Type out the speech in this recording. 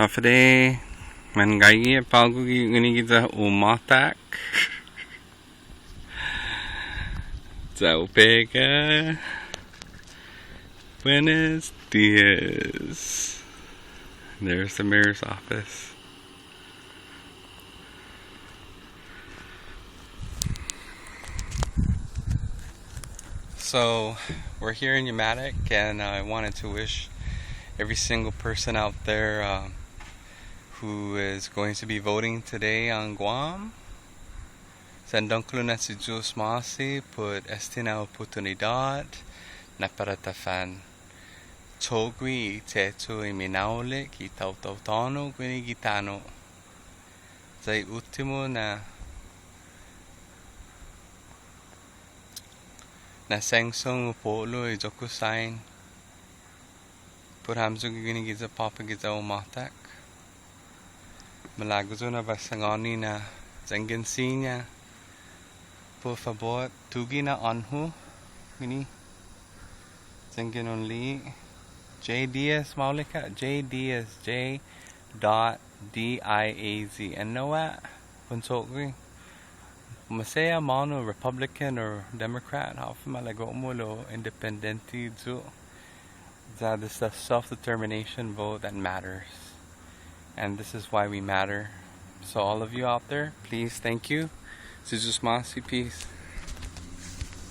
Today, mangai pagugi unigita Umatak. Zaupega. Buenos dias. There's the mayor's office. So, we're here in Umatak, and I wanted to wish every single person out there who is going to be voting today on Guam. Sa Dangkolo na si Diyos Masi put esta na oportunidad na paratafan. Togwi teto iminaule ki tautautono gwini gitano. Zay ultimo na sengsong upolo I jokusain. Put hamzo gwini giza papa giza Umatak. Malaguzo na basangoni na zangensinya. Por favor, tugi na anhu. Gini. Zangen only. J Diaz Maulika. J Diaz. J. Diaz. And know what? Punsokri. Masaya mono Republican or Democrat. How malago mulo independenti zu. That is the self-determination vote that matters. And this is why we matter. So all of you out there, please, thank you. This is Masi, peace.